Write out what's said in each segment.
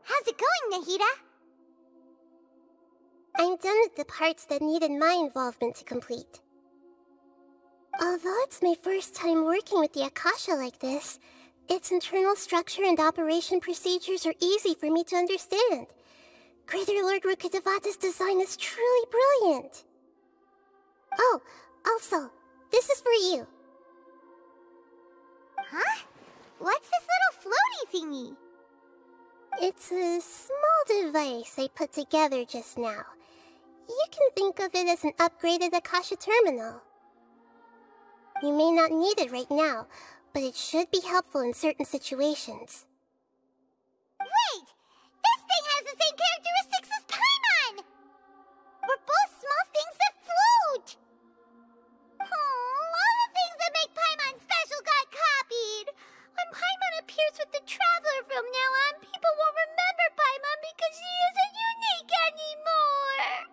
How's it going, Nahida? I'm done with the parts that needed my involvement to complete. Although it's my first time working with the Akasha like this, its internal structure and operation procedures are easy for me to understand. Greater Lord Rukkhadevata's design is truly brilliant. Oh, also, this is for you. Huh? What's this little floaty thingy? It's a small device I put together just now. You can think of it as an upgraded Akasha terminal. You may not need it right now, but it should be helpful in certain situations. Wait! This thing has the same characteristics as Paimon! We're both small things that float! Oh, all the things that make Paimon special got copied! When Paimon appears with the Traveler from now on, people won't remember Paimon because she isn't unique anymore!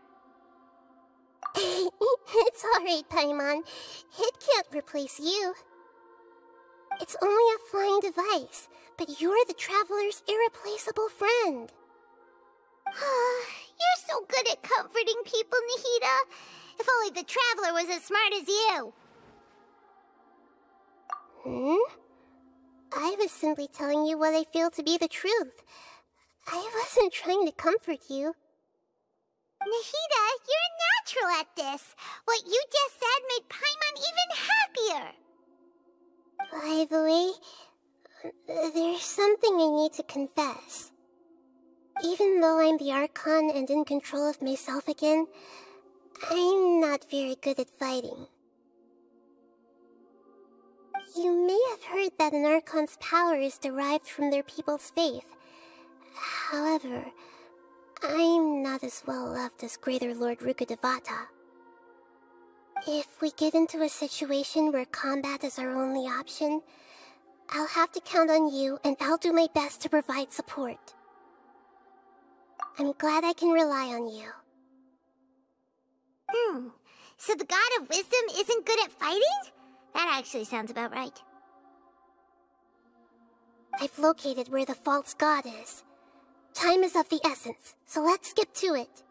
It's alright, Paimon. It can't replace you. It's only a flying device, but you're the Traveler's irreplaceable friend. You're so good at comforting people, Nahida. If only the Traveler was as smart as you. I was simply telling you what I feel to be the truth. I wasn't trying to comfort you. Nahida, you're natural at this. What you just said made Paimon even happier. By the way, there's something I need to confess. Even though I'm the Archon and in control of myself again, I'm not very good at fighting. You may have heard that an Archon's power is derived from their people's faith. However, I'm not as well loved as Greater Lord Rukkhadevata. If we get into a situation where combat is our only option, I'll have to count on you, and I'll do my best to provide support. I'm glad I can rely on you. So the God of Wisdom isn't good at fighting? That actually sounds about right. I've located where the false god is. Time is of the essence, so let's skip to it.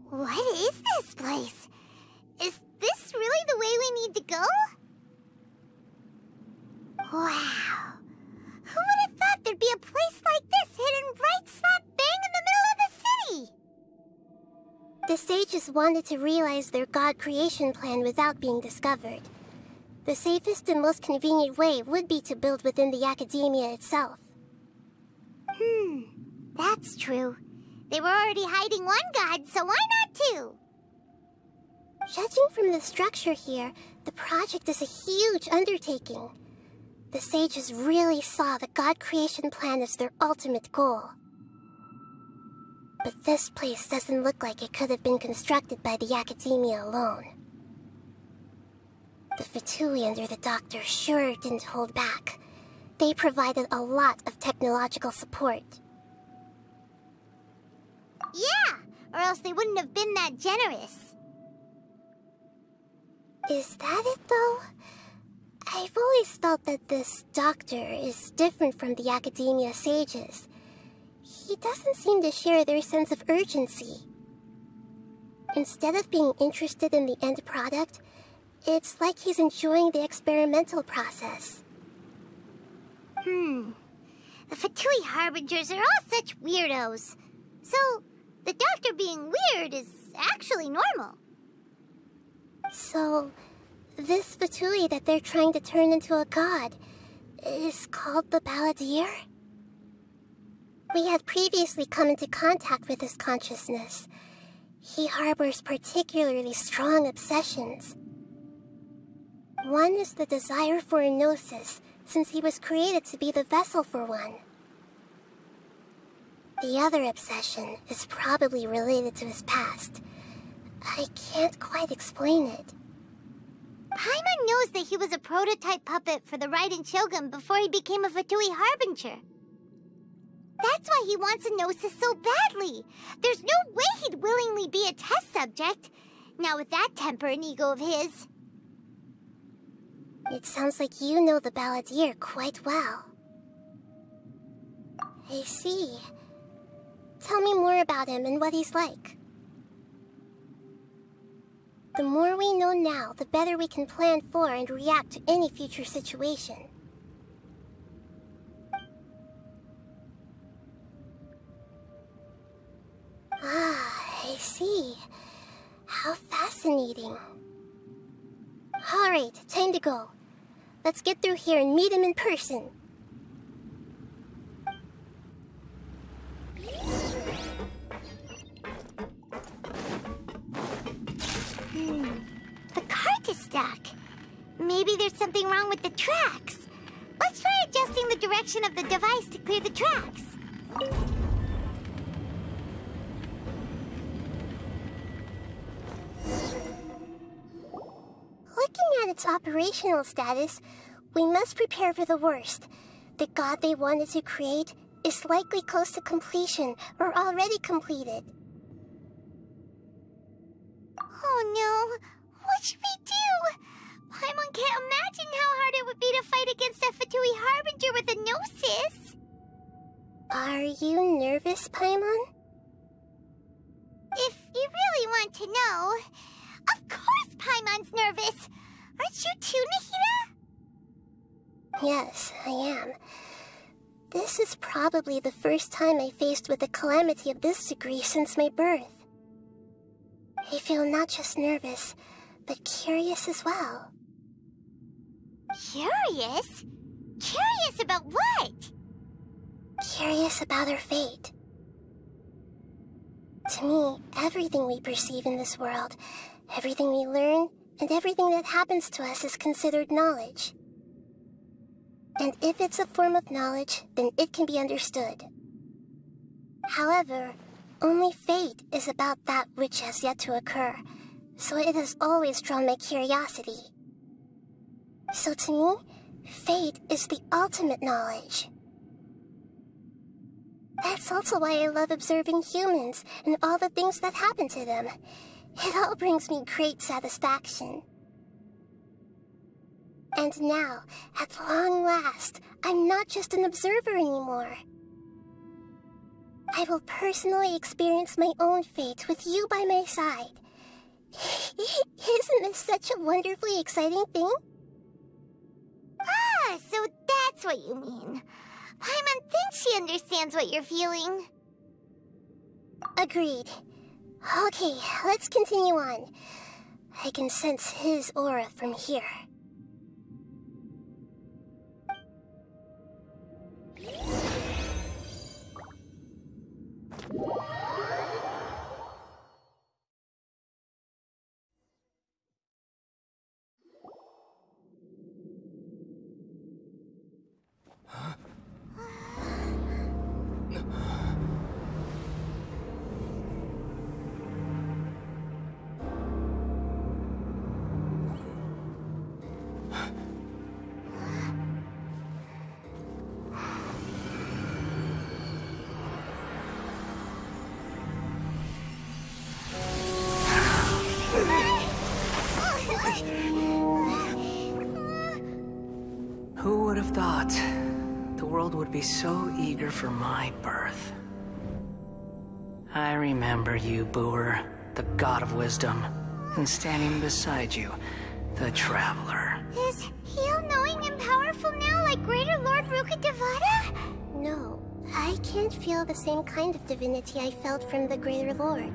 What is this place? Is this really the way we need to go? Wow. Who would have thought there'd be a place like this hidden right slap bang in the middle of the city? The sages wanted to realize their god creation plan without being discovered. The safest and most convenient way would be to build within the academia itself. That's true. They were already hiding one god, so why not two? Judging from the structure here, the project is a huge undertaking. The sages really saw the god creation plan as their ultimate goal. But this place doesn't look like it could have been constructed by the academia alone. The Fatui under the Doctor sure didn't hold back. They provided a lot of technological support. Yeah, or else they wouldn't have been that generous. Is that it, though? I've always felt that this Doctor is different from the academia sages. He doesn't seem to share their sense of urgency. Instead of being interested in the end product, it's like he's enjoying the experimental process. The Fatui Harbingers are all such weirdos. So, the Doctor being weird is actually normal. So, this Fatui that they're trying to turn into a god is called the Balladeer? We had previously come into contact with his consciousness. He harbors particularly strong obsessions. One is the desire for a gnosis, since he was created to be the vessel for one. The other obsession is probably related to his past. I can't quite explain it. Paimon knows that he was a prototype puppet for the Raiden Shogun before he became a Fatui Harbinger. That's why he wants a gnosis so badly. There's no way he'd willingly be a test subject. Now with that temper and ego of his. It sounds like you know the balladeer quite well. I see. Tell me more about him and what he's like. The more we know now, the better we can plan for and react to any future situation. Ah, I see. How fascinating. Alright, time to go. Let's get through here and meet him in person. The cart is stuck. Maybe there's something wrong with the tracks. Let's try adjusting the direction of the device to clear the tracks. Looking at its operational status, we must prepare for the worst. The god they wanted to create is likely close to completion or already completed. Oh no! What should we do? Paimon can't imagine how hard it would be to fight against a Fatui Harbinger with a Gnosis. Are you nervous, Paimon? If you really want to know, of course Paimon's nervous. Aren't you too, Nahida? Yes, I am. This is probably the first time I faced with a calamity of this degree since my birth. I feel not just nervous, but curious as well. Curious? Curious about what? Curious about our fate. To me, everything we perceive in this world, everything we learn, and everything that happens to us is considered knowledge. And if it's a form of knowledge, then it can be understood. However, only fate is about that which has yet to occur, so it has always drawn my curiosity. So to me, fate is the ultimate knowledge. That's also why I love observing humans and all the things that happen to them. It all brings me great satisfaction. And now, at long last, I'm not just an observer anymore. I will personally experience my own fate with you by my side. Isn't this such a wonderfully exciting thing? Ah, so that's what you mean. Paimon thinks she understands what you're feeling. Agreed. Okay, let's continue on. I can sense his aura from here. Who would have thought the world would be so eager for my birth? I remember you, Booer, the god of wisdom, and standing beside you, the traveler. Is he all-knowing and powerful now like Greater Lord Rukkhadevata? No, I can't feel the same kind of divinity I felt from the Greater Lord.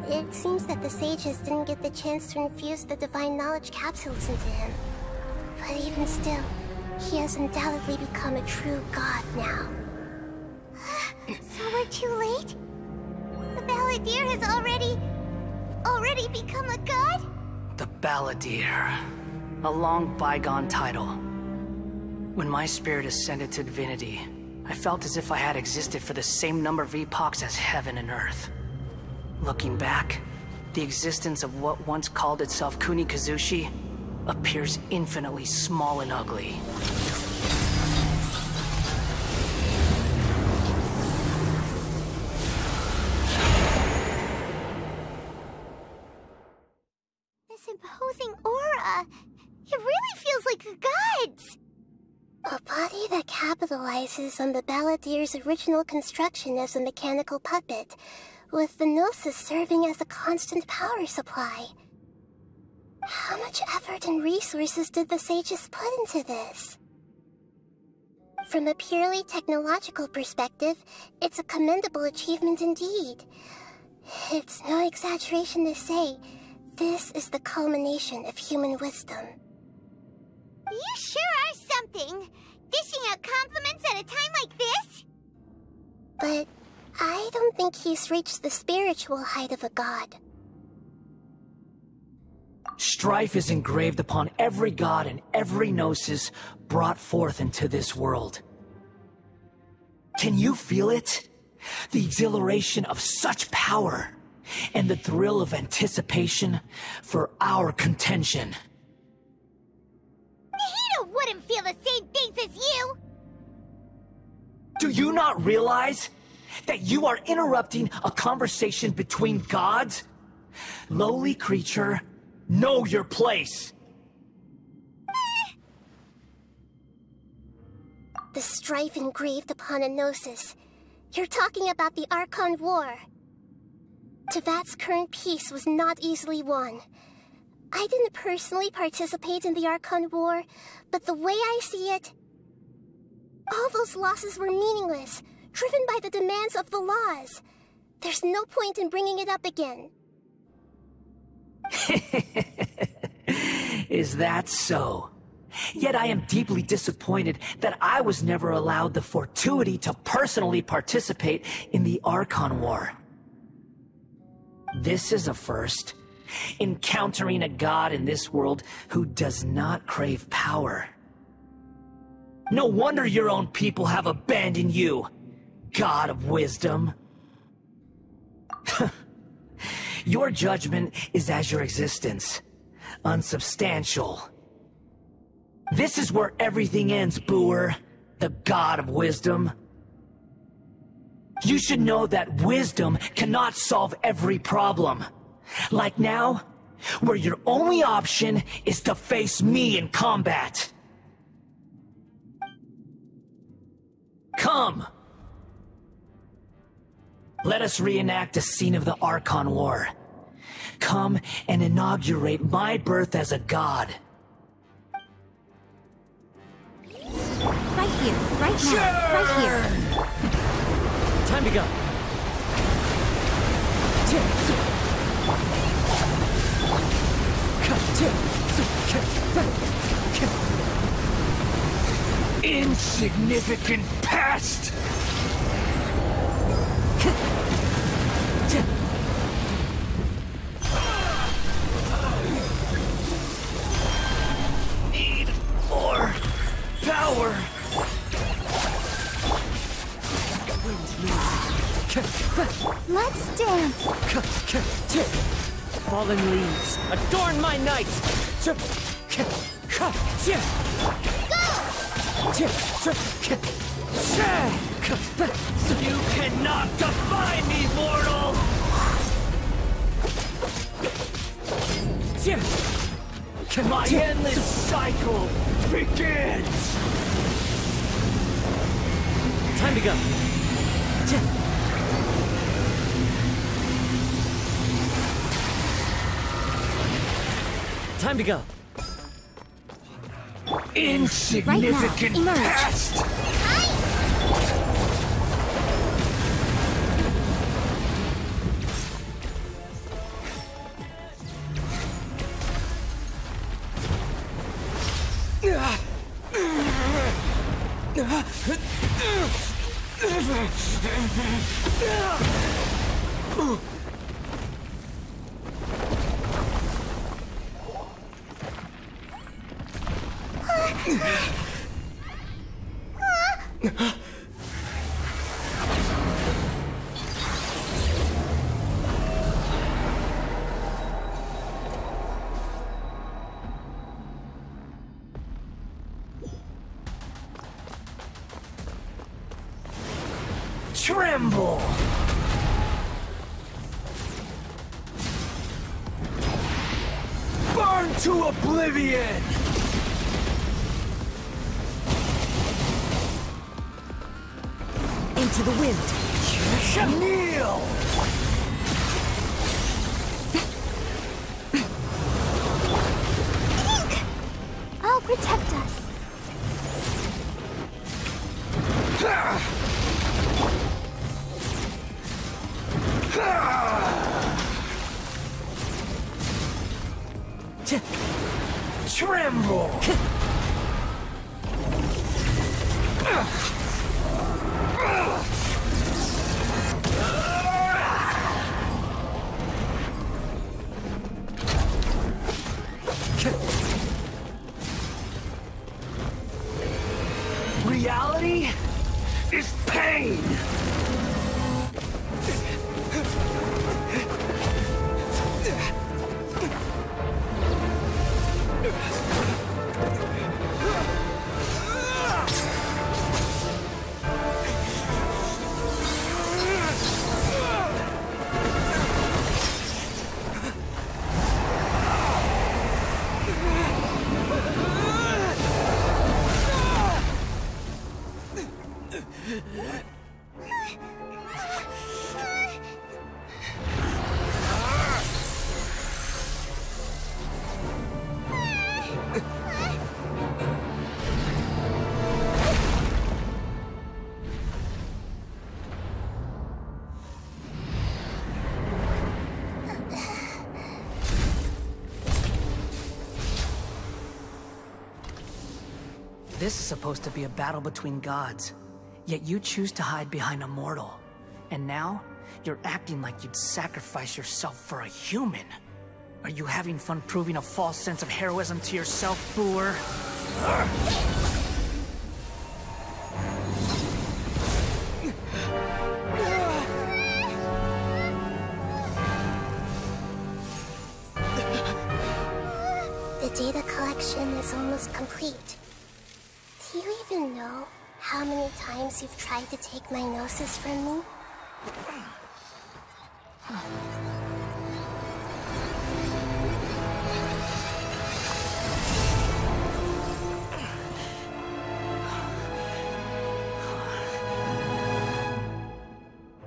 It seems that the sages didn't get the chance to infuse the divine knowledge capsules into him. But even still, he has undoubtedly become a true god now. So we're too late? The balladeer has already become a god? The balladeer. A long bygone title. When my spirit ascended to divinity, I felt as if I had existed for the same number of epochs as heaven and earth. Looking back, the existence of what once called itself Kunikazushi appears infinitely small and ugly. This imposing aura, it really feels feels like the gods! A body that capitalizes on the Balladeer's original construction as a mechanical puppet, with the Gnosis serving as a constant power supply. How much effort and resources did the sages put into this? From a purely technological perspective, it's a commendable achievement indeed. It's no exaggeration to say, this is the culmination of human wisdom. You sure are something! Dishing out compliments at a time like this? But I don't think he's reached the spiritual height of a god. Strife is engraved upon every god and every gnosis brought forth into this world. Can you feel it? The exhilaration of such power, and the thrill of anticipation for our contention. Nahida wouldn't feel the same things as you! Do you not realize that you are interrupting a conversation between gods? Lowly creature, know your place! The strife engraved upon a gnosis. You're talking about the Archon War. Tevat's current peace was not easily won. I didn't personally participate in the Archon War, but the way I see it, all those losses were meaningless, driven by the demands of the laws. There's no point in bringing it up again. Is that so? Yet I am deeply disappointed that I was never allowed the fortuity to personally participate in the Archon War. This is a first. Encountering a god in this world who does not crave power. No wonder your own people have abandoned you, God of Wisdom. Your judgment is as your existence, unsubstantial. This is where everything ends, Booer, the God of Wisdom. You should know that wisdom cannot solve every problem. Like now, where your only option is to face me in combat. Come! Let us reenact a scene of the Archon War. Come and inaugurate my birth as a god. Right here, right now, right here. Time to go. Insignificant past! Need more power! Let's dance. Fallen leaves, adorn my night! You cannot defy me, mortal! My endless cycle begins! Time to go. Time to go. Insignificant emerge. past! Tremble! Burn to oblivion! into the wind. Kneel! I'll protect us. Tremble! Reality is pain! This is supposed to be a battle between gods, yet you choose to hide behind a mortal. And now, you're acting like you'd sacrifice yourself for a human. Are you having fun proving a false sense of heroism to yourself, Boor? The data collection is almost complete. Do you even know how many times you've tried to take my gnosis from me?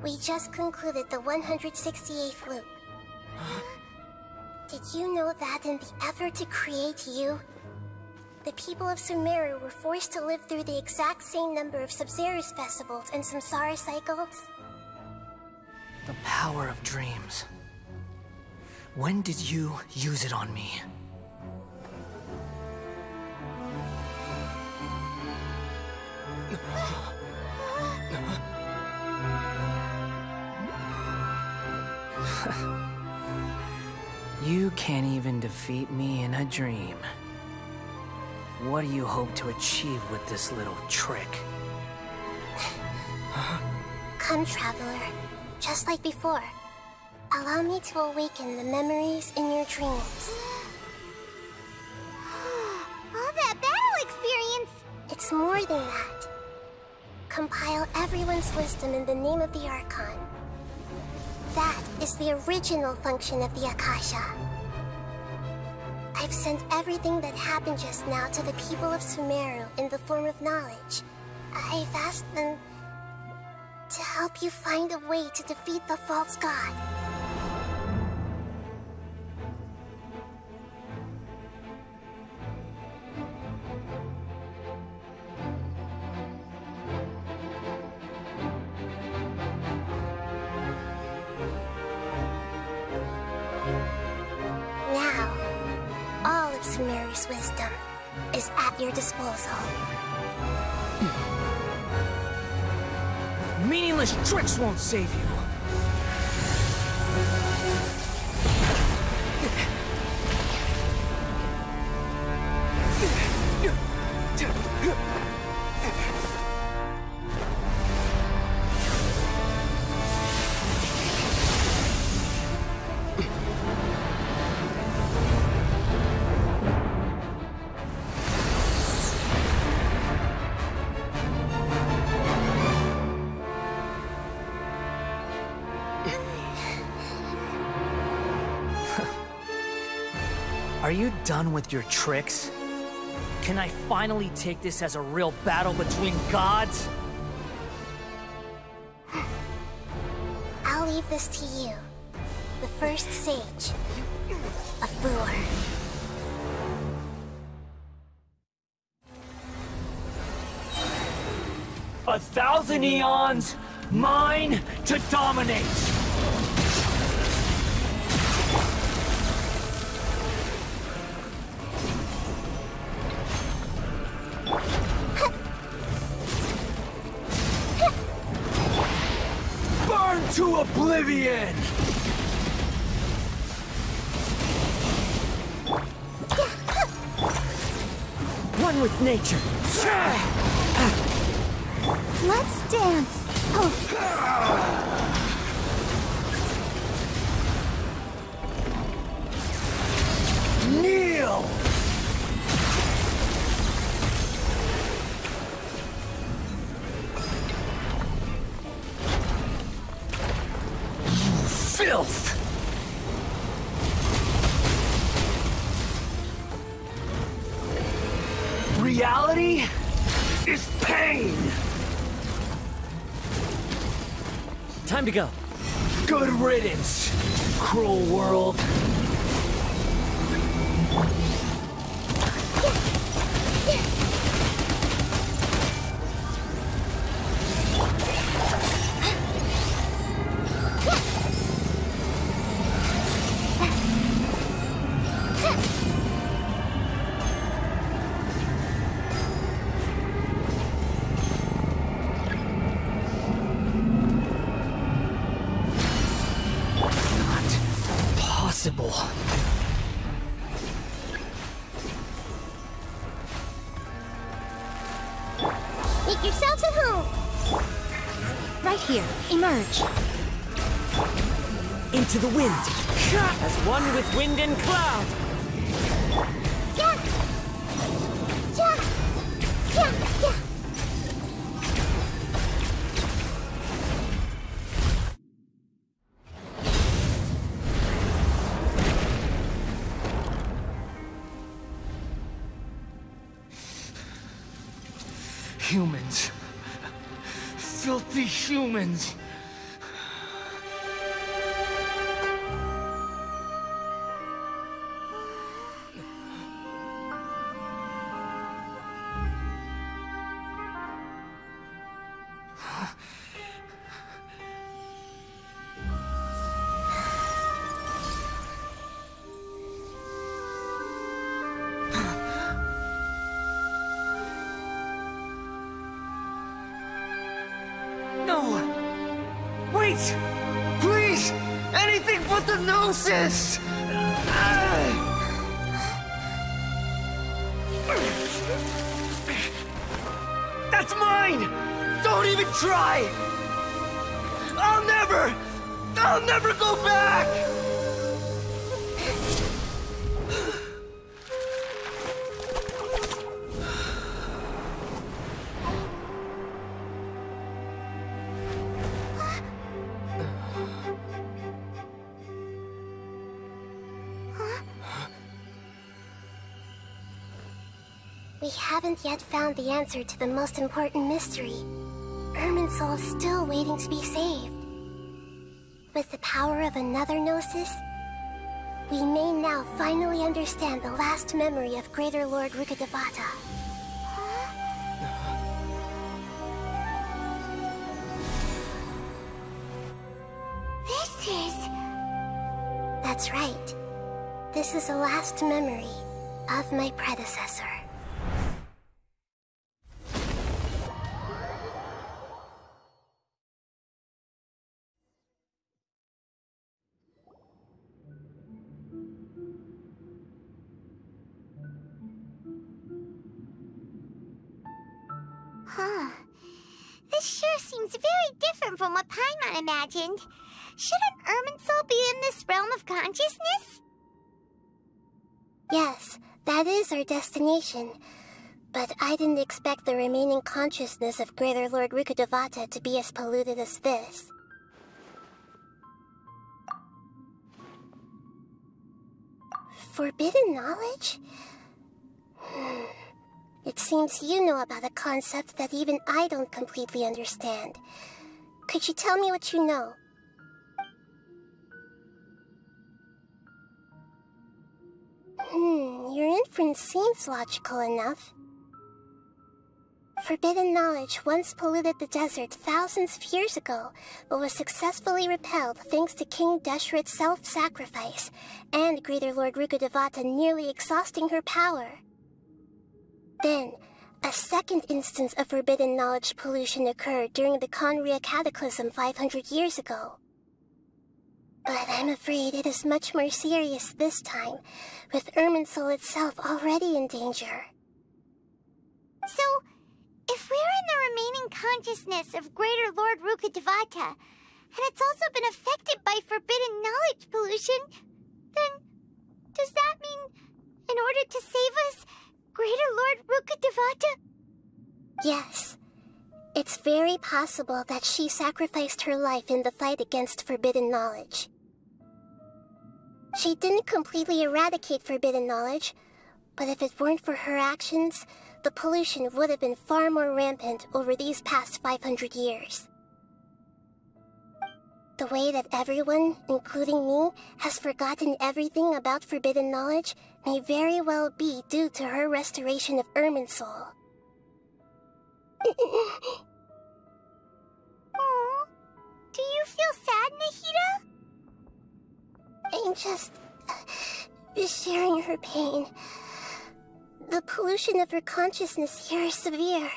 We just concluded the 168th loop. Did you know that in the effort to create you, the people of Sumeru were forced to live through the exact same number of Sub-Zerus festivals and samsara cycles? The power of dreams. When did you use it on me? You can't even defeat me in a dream. What do you hope to achieve with this little trick? Come, Traveler. Just like before. Allow me to awaken the memories in your dreams. All that battle experience! It's more than that. Compile everyone's wisdom in the name of the Archon. That is the original function of the Akasha. I've sent everything that happened just now to the people of Sumeru in the form of knowledge. I've asked them to help you find a way to defeat the false god. Now, all of Sumeru's wisdom is at your disposal. Meaningless tricks won't save you. Are you done with your tricks? Can I finally take this as a real battle between gods? this to you, the first sage of Bluor. 1,000 eons, mine to dominate! Burn to oblivion! One with nature! Let's dance. Kneel! You filth! Reality is pain! Time to go. Good riddance, cruel world. Make yourselves at home! Right here. Emerge. Into the wind. As one with wind and cloud. Yeah! Yeah! Yeah! Yeah! Humans. Filthy humans. Wait! Please! Anything but the Gnosis! That's mine! Don't even try! I'll never go back! We haven't yet found the answer to the most important mystery. Irminsul is still waiting to be saved. With the power of another Gnosis, we may now finally understand the last memory of Greater Lord Rukkhadevata. This is... That's right. This is the last memory of my predecessor. Huh. This sure seems very different from what Paimon imagined. Shouldn't Irminsul be in this realm of consciousness? Yes, that is our destination. But I didn't expect the remaining consciousness of Greater Lord Rukkhadevata to be as polluted as this. Forbidden knowledge? It seems you know about a concept that even I don't completely understand. Could you tell me what you know? Your inference seems logical enough. Forbidden knowledge once polluted the desert thousands of years ago, but was successfully repelled thanks to King Deshret's self-sacrifice, and Greater Lord Rukkhadevata nearly exhausting her power. Then, a second instance of forbidden knowledge pollution occurred during the Conria Cataclysm 500 years ago. But I'm afraid it is much more serious this time, with Irminsul itself already in danger. So, if we're in the remaining consciousness of Greater Lord Rukkhadevata, and it's also been affected by forbidden knowledge pollution, then does that mean, in order to save us, Greater Lord Rukkhadevata? Yes. It's very possible that she sacrificed her life in the fight against forbidden knowledge. She didn't completely eradicate forbidden knowledge, but if it weren't for her actions, the pollution would have been far more rampant over these past 500 years. The way that everyone, including me, has forgotten everything about forbidden knowledge may very well be due to her restoration of Irminsul. Aww. Do you feel sad, Nahida? I'm just sharing her pain. The pollution of her consciousness here is severe.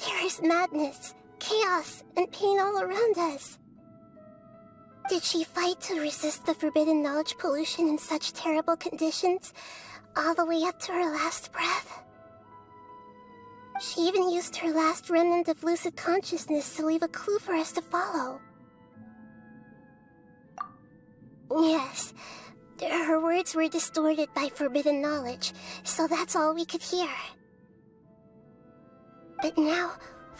There is madness, chaos, and pain all around us. Did she fight to resist the forbidden knowledge pollution in such terrible conditions, all the way up to her last breath? She even used her last remnant of lucid consciousness to leave a clue for us to follow. Yes, her words were distorted by forbidden knowledge, so that's all we could hear. But now,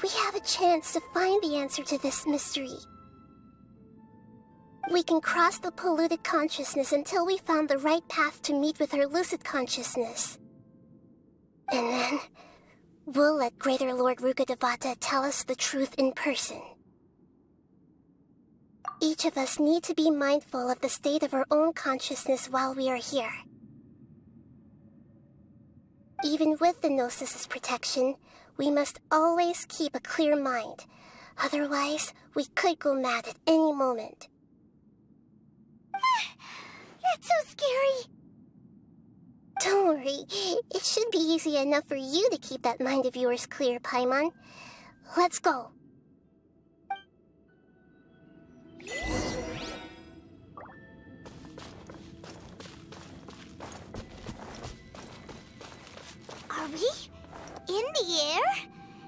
we have a chance to find the answer to this mystery. We can cross the polluted consciousness until we found the right path to meet with her lucid consciousness. And then, we'll let Greater Lord Rukkhadevata tell us the truth in person. Each of us need to be mindful of the state of our own consciousness while we are here. Even with the Gnosis's protection, we must always keep a clear mind. Otherwise, we could go mad at any moment. That's so scary. Don't worry, it should be easy enough for you to keep that mind of yours clear, Paimon. Let's go. Are we in the air?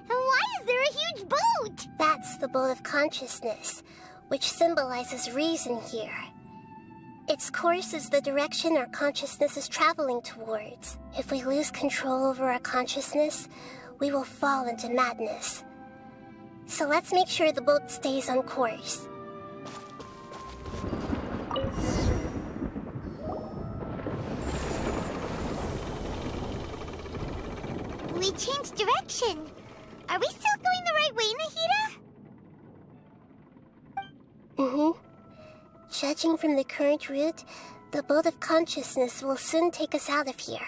And why is there a huge boat? That's the boat of consciousness, which symbolizes reason here. Its course is the direction our consciousness is traveling towards. If we lose control over our consciousness, we will fall into madness. So let's make sure the boat stays on course. We changed direction. Are we still going the right way, Nahida? Judging from the current route, the boat of consciousness will soon take us out of here.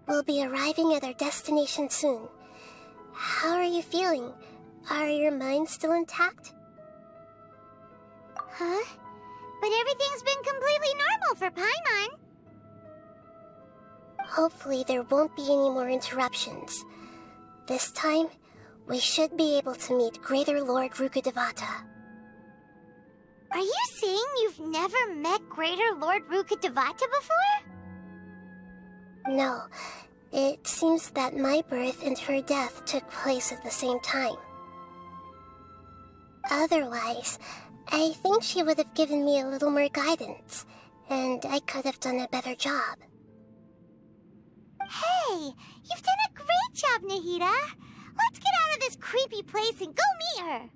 We'll be arriving at our destination soon. How are you feeling? Are your minds still intact? Huh? But everything's been completely normal for Paimon. Hopefully there won't be any more interruptions. This time, we should be able to meet Greater Lord Rukkhadevata. Are you saying you've never met Greater Lord Rukkhadevata before? No, it seems that my birth and her death took place at the same time. Otherwise, I think she would have given me a little more guidance, and I could have done a better job. Hey, you've done a great job, Nahida. Let's get out of this creepy place and go meet her.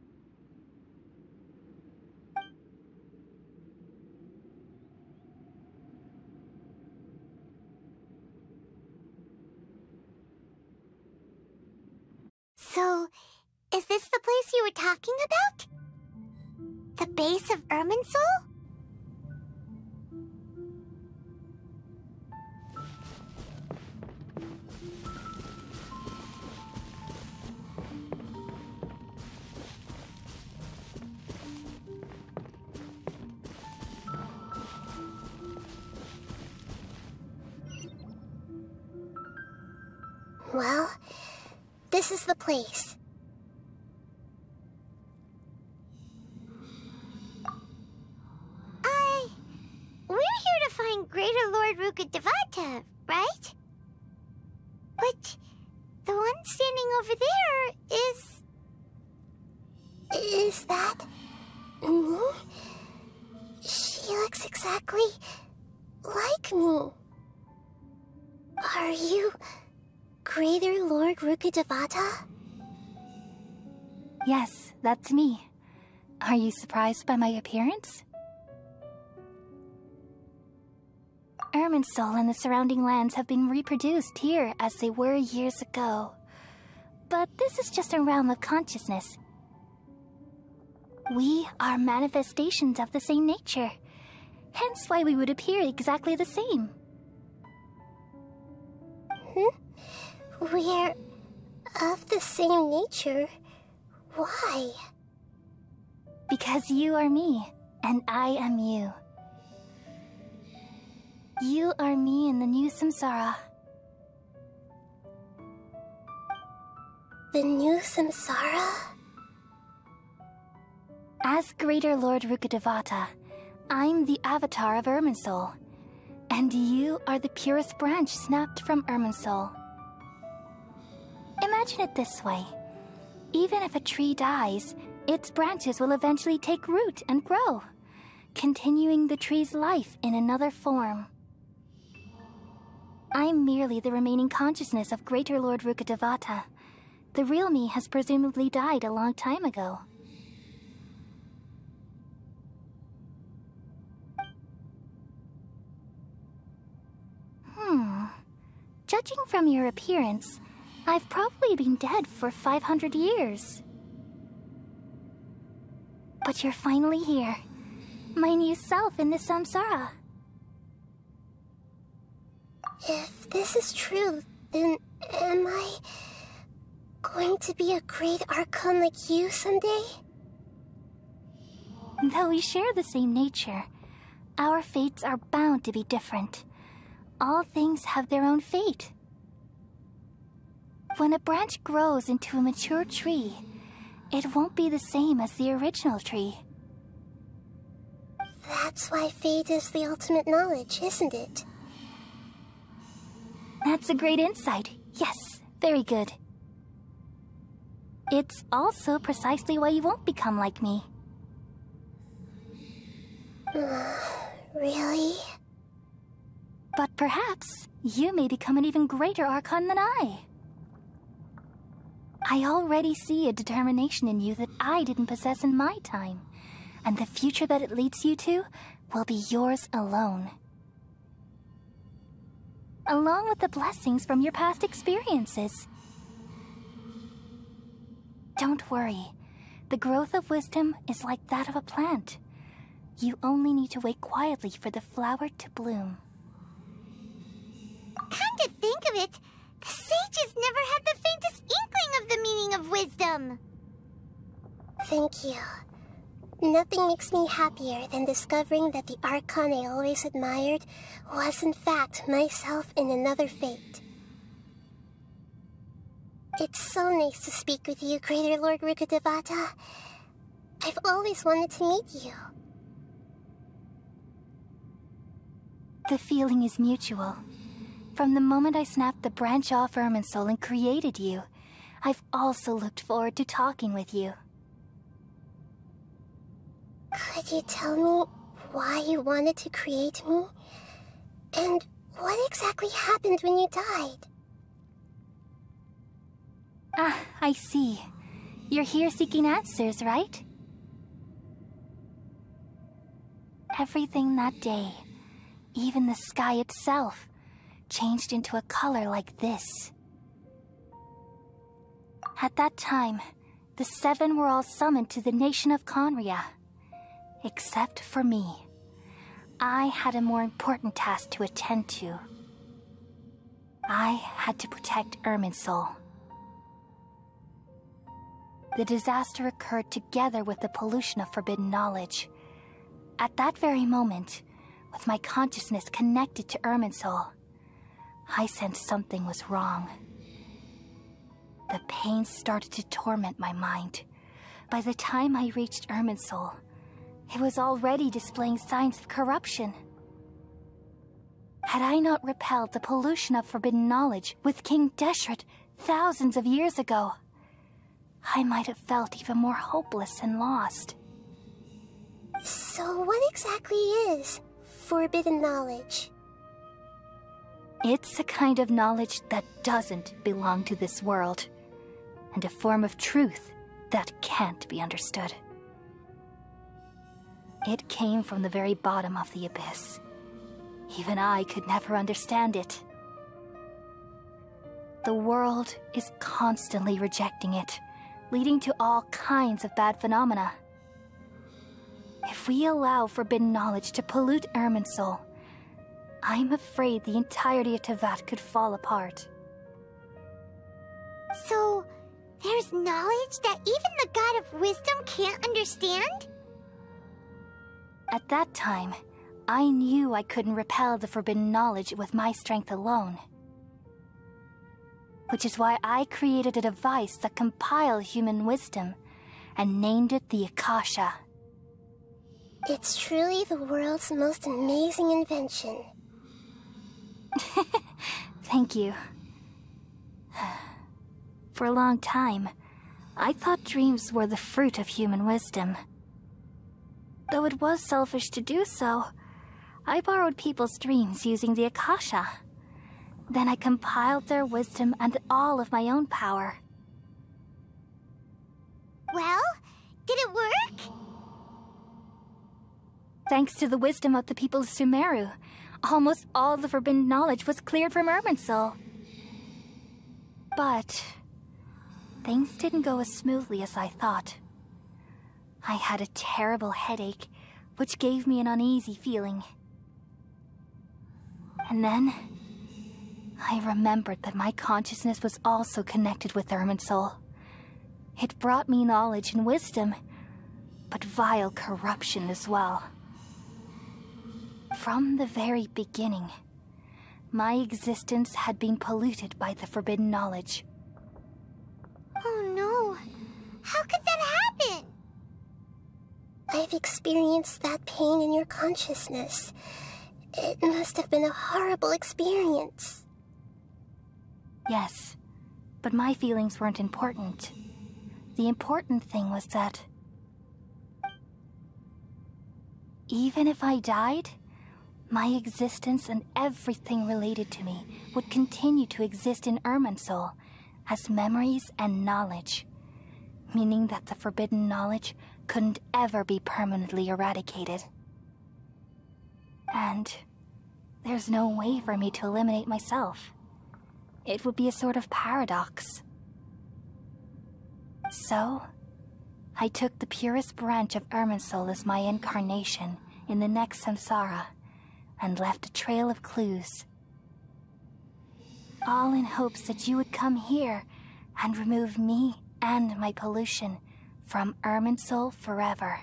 So, is this the place you were talking about? The base of Irminsul? Well, this is the place. We're here to find Greater Lord Rukkhadevata, right? But the one standing over there is... Is that me? She looks exactly like me. Are you Greater Lord Rukkhadevata? Yes, that's me. Are you surprised by my appearance? Irminsul and the surrounding lands have been reproduced here as they were years ago. But this is just a realm of consciousness. We are manifestations of the same nature, hence why we would appear exactly the same. We're of the same nature. Why? Because you are me, and I am you. You are me in the new samsara. The new samsara? As Greater Lord Rukkhadevata, I'm the avatar of Irminsul, and you are the purest branch snapped from Irminsul. Imagine it this way. Even if a tree dies, its branches will eventually take root and grow, continuing the tree's life in another form. I'm merely the remaining consciousness of Greater Lord Rukkhadevata. The real me has presumably died a long time ago. Judging from your appearance, I've probably been dead for 500 years. But you're finally here. My new self in the samsara. If this is true, then am I going to be a great Archon like you someday? Though we share the same nature, our fates are bound to be different. All things have their own fate. When a branch grows into a mature tree, it won't be the same as the original tree. That's why fate is the ultimate knowledge, isn't it? That's a great insight. Yes, very good. It's also precisely why you won't become like me. Really? But perhaps you may become an even greater Archon than I. I already see a determination in you that I didn't possess in my time, and the future that it leads you to will be yours alone. Along with the blessings from your past experiences. Don't worry. The growth of wisdom is like that of a plant. You only need to wait quietly for the flower to bloom. Come to think of it, the sages never had the faintest inkling of the meaning of wisdom. Thank you. Nothing makes me happier than discovering that the Archon I always admired was in fact myself in another fate. It's so nice to speak with you, Greater Lord Rukkhadevata. I've always wanted to meet you. The feeling is mutual. From the moment I snapped the branch off Irminsul and created you, I've also looked forward to talking with you. Could you tell me why you wanted to create me? And what exactly happened when you died? Ah, I see. You're here seeking answers, right? Everything that day, even the sky itself, changed into a color like this. At that time, the 7 were all summoned to the nation of Conria. Except for me. I had a more important task to attend to. I had to protect Irminsul. The disaster occurred together with the pollution of forbidden knowledge. At that very moment, with my consciousness connected to Irminsul, I sensed something was wrong. The pain started to torment my mind. By the time I reached Irminsul, it was already displaying signs of corruption. Had I not repelled the pollution of forbidden knowledge with King Deshret thousands of years ago, I might have felt even more hopeless and lost. So what exactly is forbidden knowledge? It's a kind of knowledge that doesn't belong to this world, and a form of truth that can't be understood. It came from the very bottom of the abyss. Even I could never understand it. The world is constantly rejecting it, leading to all kinds of bad phenomena. If we allow forbidden knowledge to pollute Irminsul, I'm afraid the entirety of Teyvat could fall apart. So, there's knowledge that even the God of Wisdom can't understand? At that time, I knew I couldn't repel the forbidden knowledge with my strength alone. Which is why I created a device that compiled human wisdom and named it the Akasha. It's truly the world's most amazing invention. Thank you. For a long time, I thought dreams were the fruit of human wisdom. Though it was selfish to do so, I borrowed people's dreams using the Akasha. Then I compiled their wisdom and all of my own power. Well, did it work? Thanks to the wisdom of the people of Sumeru, almost all the forbidden knowledge was cleared from Irminsul. But things didn't go as smoothly as I thought. I had a terrible headache, which gave me an uneasy feeling. And then I remembered that my consciousness was also connected with Irminsul. It brought me knowledge and wisdom, but vile corruption as well. From the very beginning, my existence had been polluted by the forbidden knowledge. Oh no. How could that happen? I've experienced that pain in your consciousness. It must have been a horrible experience. Yes, but my feelings weren't important. The important thing was that even if I died, my existence and everything related to me would continue to exist in Irminsul as memories and knowledge, meaning that the forbidden knowledge couldn't ever be permanently eradicated. And there's no way for me to eliminate myself. It would be a sort of paradox. So, I took the purest branch of Irminsul as my incarnation in the next samsara, and left a trail of clues. All in hopes that you would come here and remove me and my pollution from Irminsul forever.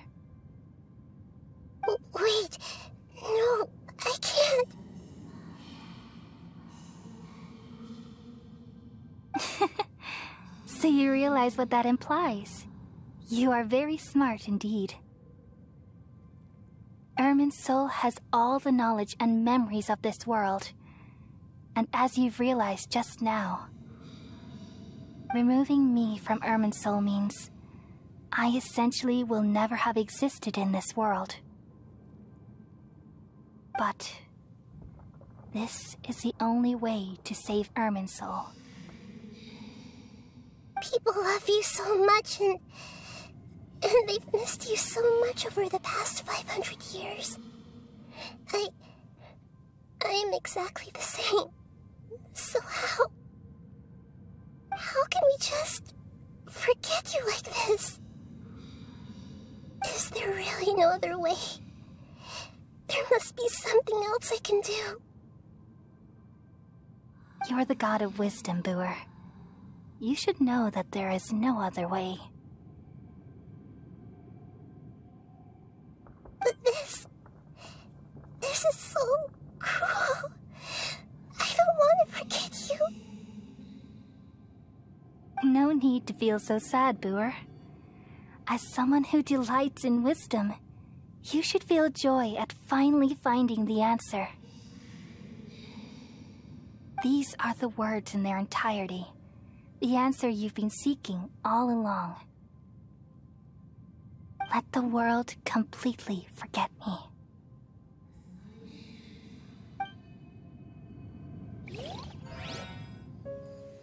Wait, no, I can't. So you realize what that implies. You are very smart indeed. Irminsul has all the knowledge and memories of this world. And as you've realized just now, removing me from Irminsul means I essentially will never have existed in this world. But this is the only way to save Irminsul. People love you so much, and they've missed you so much over the past 500 years. I am exactly the same. So how can we just forget you like this? Is there really no other way? There must be something else I can do. You're the god of wisdom, Booer. You should know that there is no other way. But this is so cruel. I don't want to forget you. No need to feel so sad, Booer. As someone who delights in wisdom, you should feel joy at finally finding the answer. These are the words in their entirety, the answer you've been seeking all along. Let the world completely forget me.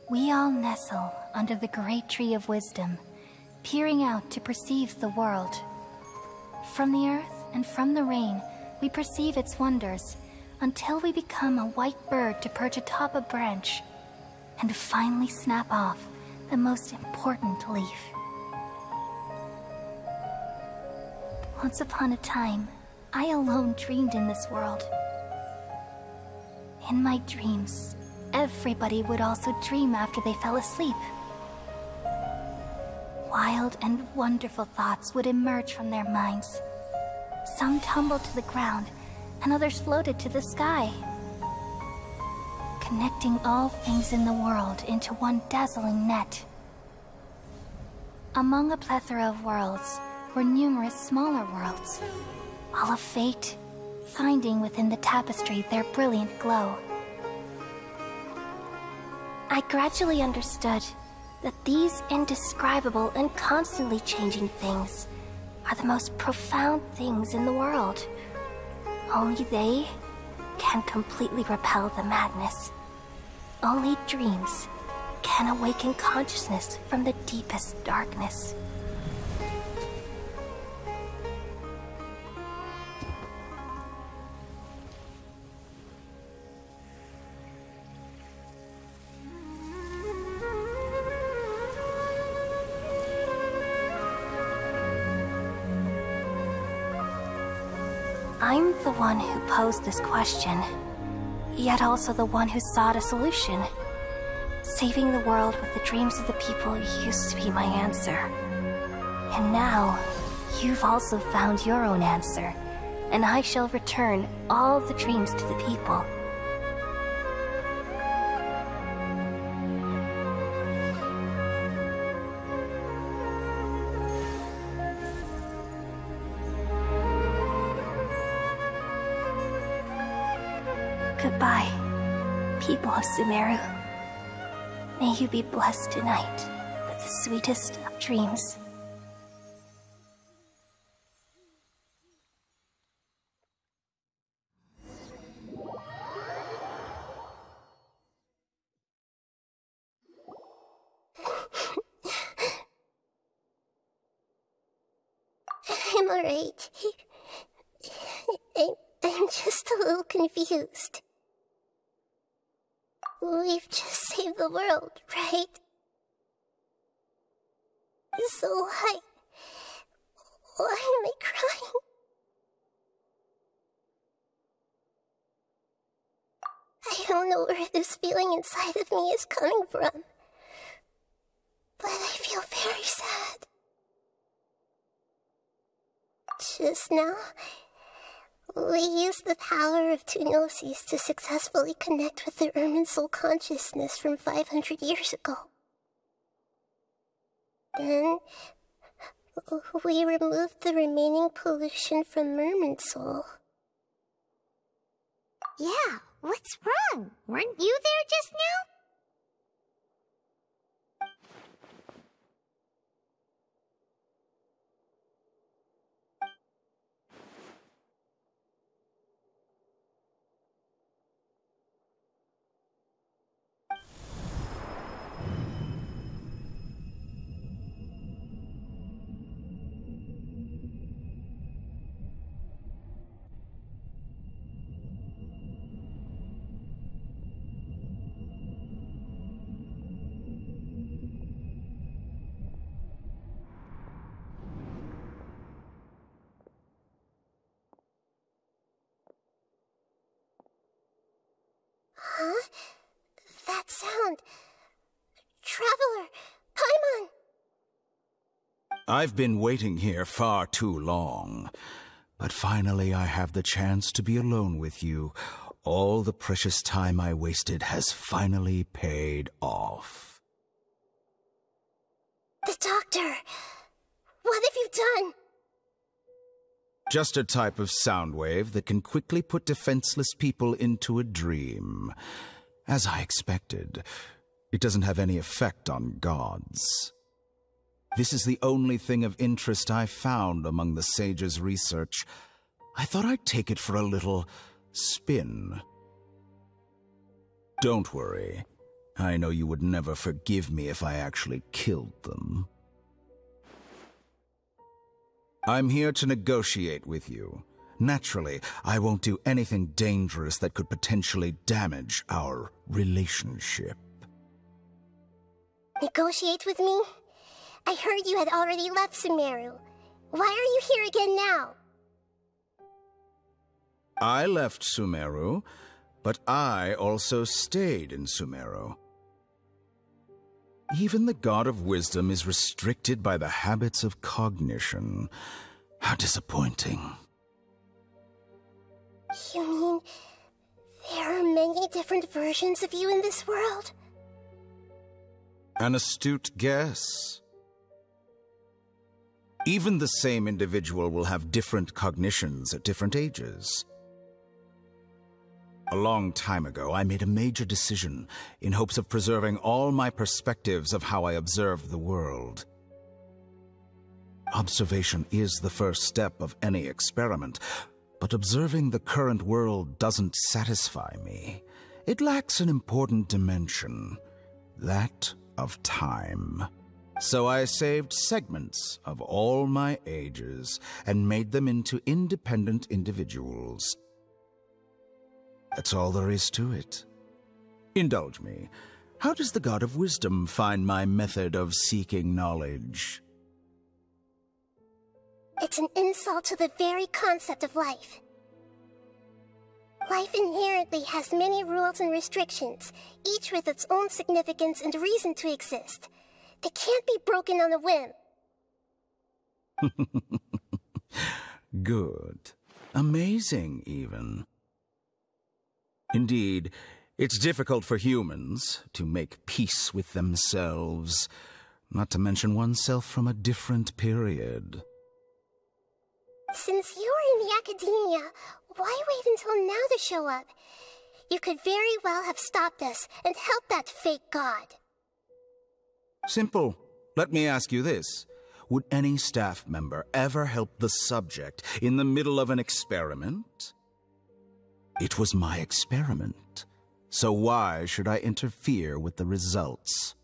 We all nestle under the great tree of wisdom, peering out to perceive the world. From the earth and from the rain, we perceive its wonders, until we become a white bird to perch atop a branch, and finally snap off the most important leaf. Once upon a time, I alone dreamed in this world. In my dreams, everybody would also dream after they fell asleep. Wild and wonderful thoughts would emerge from their minds. Some tumbled to the ground, and others floated to the sky, connecting all things in the world into one dazzling net. Among a plethora of worlds were numerous smaller worlds, all of fate, finding within the tapestry their brilliant glow. I gradually understood that these indescribable and constantly changing things are the most profound things in the world. Only they can completely repel the madness. Only dreams can awaken consciousness from the deepest darkness. I'm the one who posed this question, yet also the one who sought a solution. Saving the world with the dreams of the people used to be my answer. And now, you've also found your own answer, and I shall return all the dreams to the people. Goodbye, people of Sumeru. May you be blessed tonight with the sweetest of dreams. I'm alright. I'm just a little confused. We've just saved the world, right? So why am I crying? I don't know where this feeling inside of me is coming from, but I feel very sad. Just now, we used the power of two gnosis to successfully connect with the Ermin soul consciousness from 500 years ago. Then, we removed the remaining pollution from Ermin soul. Yeah, what's wrong? Weren't you there just now? found. Traveler, Paimon! I've been waiting here far too long. But finally I have the chance to be alone with you. All the precious time I wasted has finally paid off. The doctor! What have you done? Just a type of sound wave that can quickly put defenseless people into a dream. As I expected, it doesn't have any effect on gods. This is the only thing of interest I found among the sage's research. I thought I'd take it for a little spin. Don't worry. I know you would never forgive me if I actually killed them. I'm here to negotiate with you. Naturally, I won't do anything dangerous that could potentially damage our relationship. Negotiate with me? I heard you had already left Sumeru. Why are you here again now? I left Sumeru, but I also stayed in Sumeru. Even the God of Wisdom is restricted by the habits of cognition. How disappointing. You mean there are many different versions of you in this world? An astute guess. Even the same individual will have different cognitions at different ages. A long time ago, I made a major decision in hopes of preserving all my perspectives of how I observed the world. Observation is the first step of any experiment, but observing the current world doesn't satisfy me. It lacks an important dimension, that of time. So I saved segments of all my ages and made them into independent individuals. That's all there is to it. Indulge me. How does the God of Wisdom find my method of seeking knowledge? It's an insult to the very concept of life. Life inherently has many rules and restrictions, each with its own significance and reason to exist. They can't be broken on a whim. Good. Amazing, even. Indeed, it's difficult for humans to make peace with themselves, not to mention oneself from a different period. Since you're in the academia, why wait until now to show up? You could very well have stopped us and helped that fake god. Simple. Let me ask you this. Would any staff member ever help the subject in the middle of an experiment? It was my experiment, so why should I interfere with the results?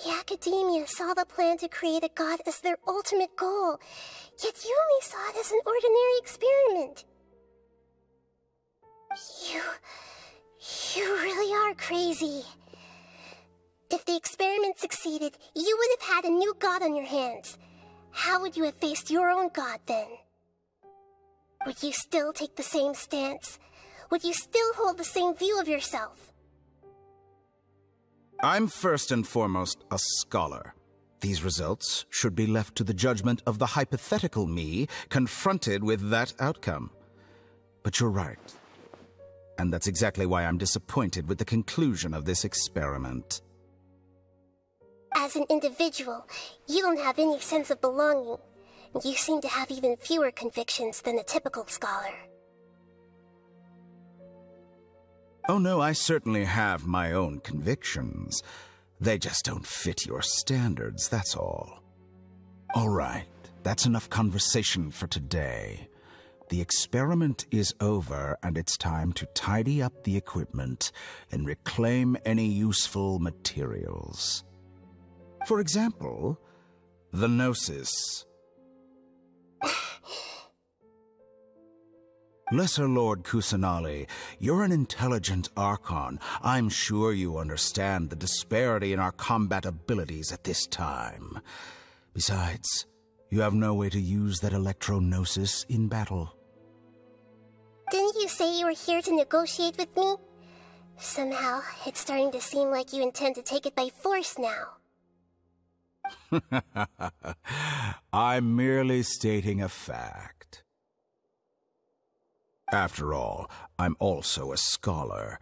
The academia saw the plan to create a god as their ultimate goal, yet you only saw it as an ordinary experiment. You really are crazy. If the experiment succeeded, you would have had a new god on your hands. How would you have faced your own god then? Would you still take the same stance? Would you still hold the same view of yourself? I'm first and foremost a scholar. These results should be left to the judgment of the hypothetical me confronted with that outcome. But you're right. And that's exactly why I'm disappointed with the conclusion of this experiment. As an individual, you don't have any sense of belonging. You seem to have even fewer convictions than a typical scholar. Oh no, I certainly have my own convictions. They just don't fit your standards, that's all. All right, that's enough conversation for today. The experiment is over, and it's time to tidy up the equipment and reclaim any useful materials. For example, the Gnosis. Lesser Lord Kusanali, you're an intelligent Archon. I'm sure you understand the disparity in our combat abilities at this time. Besides, you have no way to use that Electro-Gnosis in battle. Didn't you say you were here to negotiate with me? Somehow, it's starting to seem like you intend to take it by force now. I'm merely stating a fact. After all, I'm also a scholar.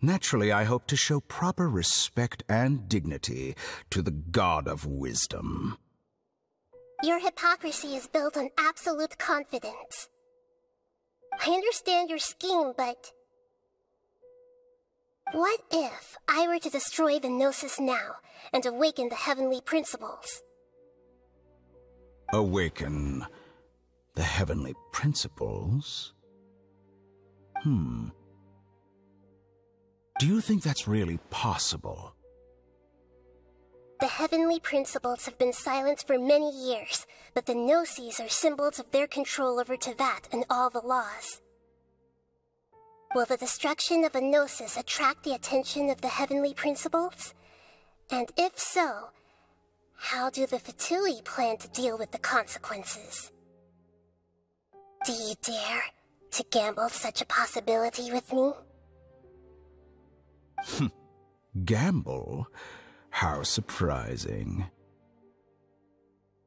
Naturally, I hope to show proper respect and dignity to the God of Wisdom. Your hypocrisy is built on absolute confidence. I understand your scheme, but... what if I were to destroy the Gnosis now and awaken the heavenly principles? Awaken the heavenly principles? Do you think that's really possible? The heavenly principles have been silent for many years, but the Gnosis are symbols of their control over Teyvat and all the laws. Will the destruction of a Gnosis attract the attention of the heavenly principles? And if so, how do the Fatui plan to deal with the consequences? Do you dare to gamble such a possibility with me? Gamble? How surprising.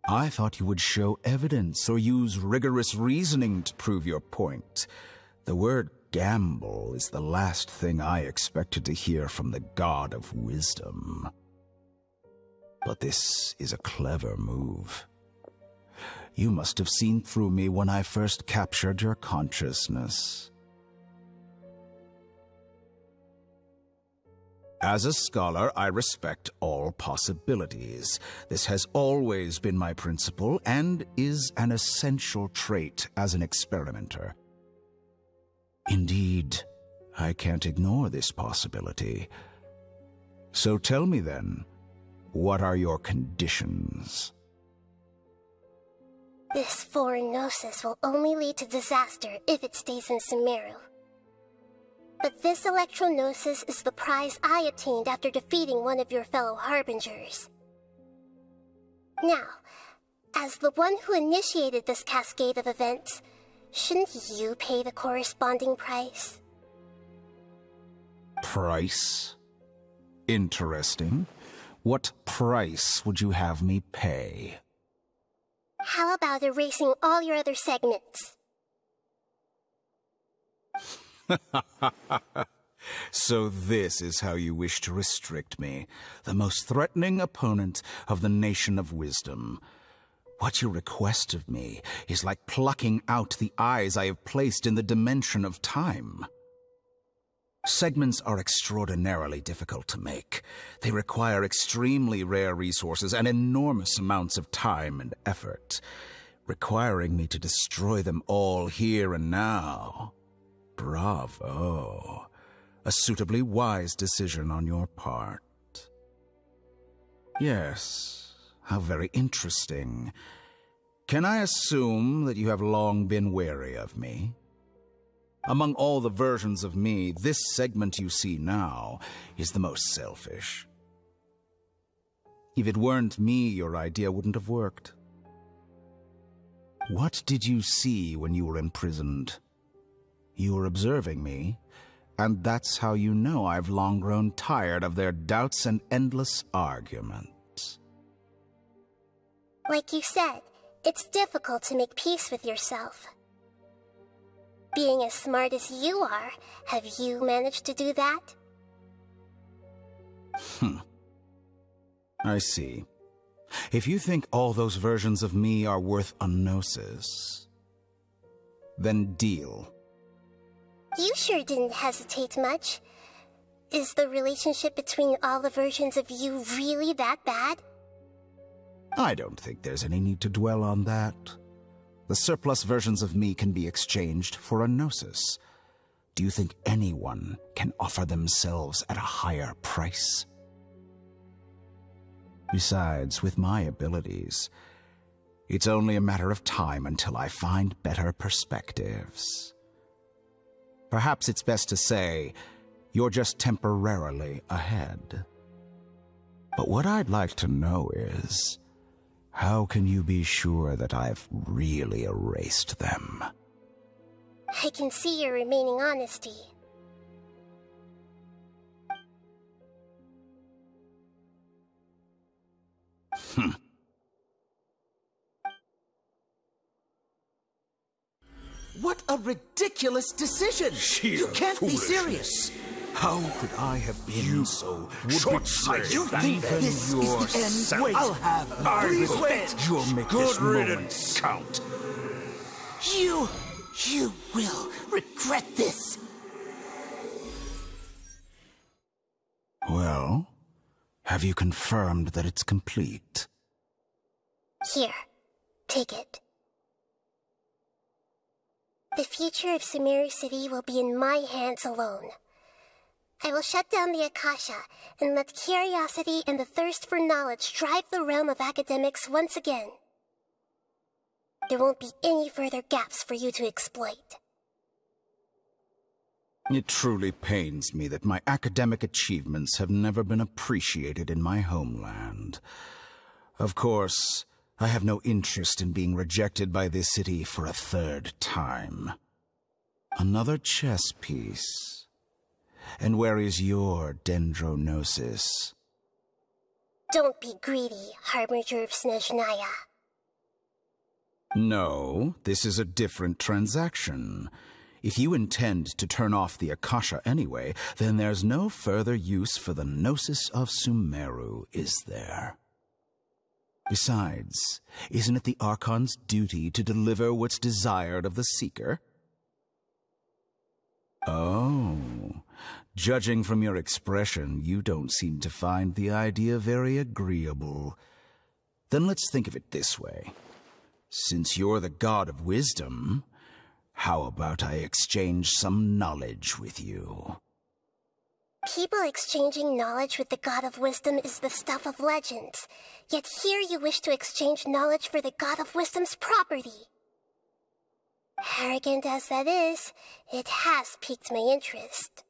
I thought you would show evidence or use rigorous reasoning to prove your point. The word gamble is the last thing I expected to hear from the God of Wisdom. But this is a clever move. You must have seen through me when I first captured your consciousness. As a scholar, I respect all possibilities. This has always been my principle and is an essential trait as an experimenter. Indeed, I can't ignore this possibility. So tell me then, what are your conditions? This foreign Gnosis will only lead to disaster if it stays in Sumeru. But this Electro-Gnosis is the prize I obtained after defeating one of your fellow Harbingers. Now, as the one who initiated this cascade of events, shouldn't you pay the corresponding price? Price? Interesting. What price would you have me pay? How about erasing all your other segments? So this is how you wish to restrict me, the most threatening opponent of the Nation of Wisdom. What you request of me is like plucking out the eyes I have placed in the dimension of time. Segments are extraordinarily difficult to make. They require extremely rare resources and enormous amounts of time and effort. Requiring me to destroy them all here and now. Bravo. A suitably wise decision on your part. Yes, how very interesting. Can I assume that you have long been wary of me? Among all the versions of me, this segment you see now is the most selfish. If it weren't me, your idea wouldn't have worked. What did you see when you were imprisoned? You were observing me, and that's how you know I've long grown tired of their doubts and endless arguments. Like you said, it's difficult to make peace with yourself. Being as smart as you are, have you managed to do that? I see. If you think all those versions of me are worth a gnosis, then deal. You sure didn't hesitate much. Is the relationship between all the versions of you really that bad? I don't think there's any need to dwell on that. The surplus versions of me can be exchanged for a gnosis. Do you think anyone can offer themselves at a higher price? Besides, with my abilities, it's only a matter of time until I find better perspectives. Perhaps it's best to say, you're just temporarily ahead. But what I'd like to know is, how can you be sure that I've really erased them? I can see your remaining honesty. What a ridiculous decision! Sheer You can't be foolishness. serious! How could I have been so short-sighted? You think Even this is the end? yourself. Wait, I'll have it. I Please will wait. make this moment count. You will regret this. Well, have you confirmed that it's complete? Here, take it. The future of Sumeru City will be in my hands alone. I will shut down the Akasha and let curiosity and the thirst for knowledge drive the realm of academics once again. There won't be any further gaps for you to exploit. It truly pains me that my academic achievements have never been appreciated in my homeland. Of course, I have no interest in being rejected by this city for a third time. Another chess piece. And where is your dendronosis? Don't be greedy, Harbinger of Snezhnaya. No, this is a different transaction. If you intend to turn off the Akasha anyway, then there's no further use for the Gnosis of Sumeru, is there? Besides, isn't it the Archon's duty to deliver what's desired of the Seeker? Oh, judging from your expression, you don't seem to find the idea very agreeable. Then let's think of it this way. Since you're the god of wisdom, how about I exchange some knowledge with you? People exchanging knowledge with the God of Wisdom is the stuff of legends. Yet here you wish to exchange knowledge for the God of Wisdom's property. Arrogant as that is, it has piqued my interest.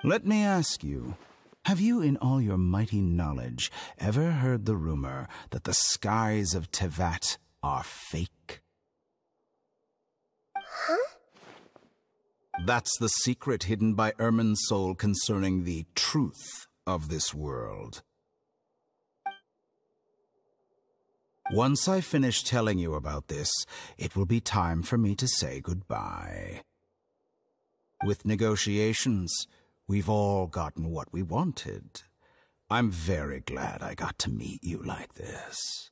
Let me ask you, have you in all your mighty knowledge ever heard the rumor that the skies of Tevat are fake? Huh? That's the secret hidden by Irminsul concerning the truth of this world. Once I finish telling you about this, it will be time for me to say goodbye. With negotiations, we've all gotten what we wanted. I'm very glad I got to meet you like this.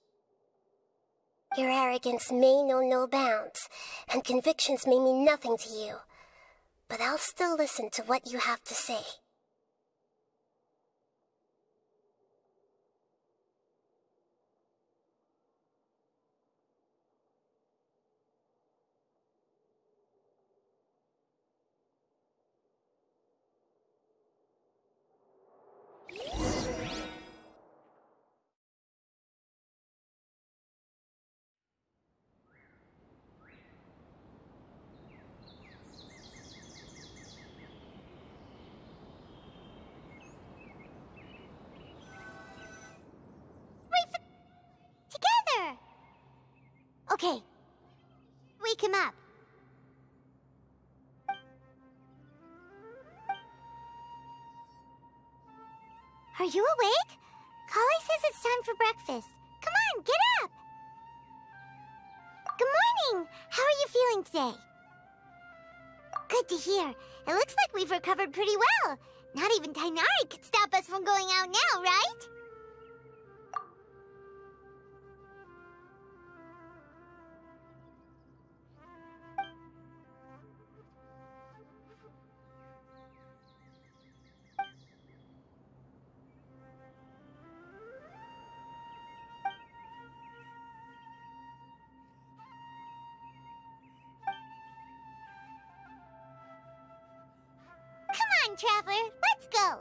Your arrogance may know no bounds, and convictions may mean nothing to you. But I'll still listen to what you have to say. Together! Okay. Wake him up. Are you awake? Kali says it's time for breakfast. Come on, get up! Good morning! How are you feeling today? Good to hear. It looks like we've recovered pretty well. Not even Tainari could stop us from going out now, right? Come on, Traveler, let's go!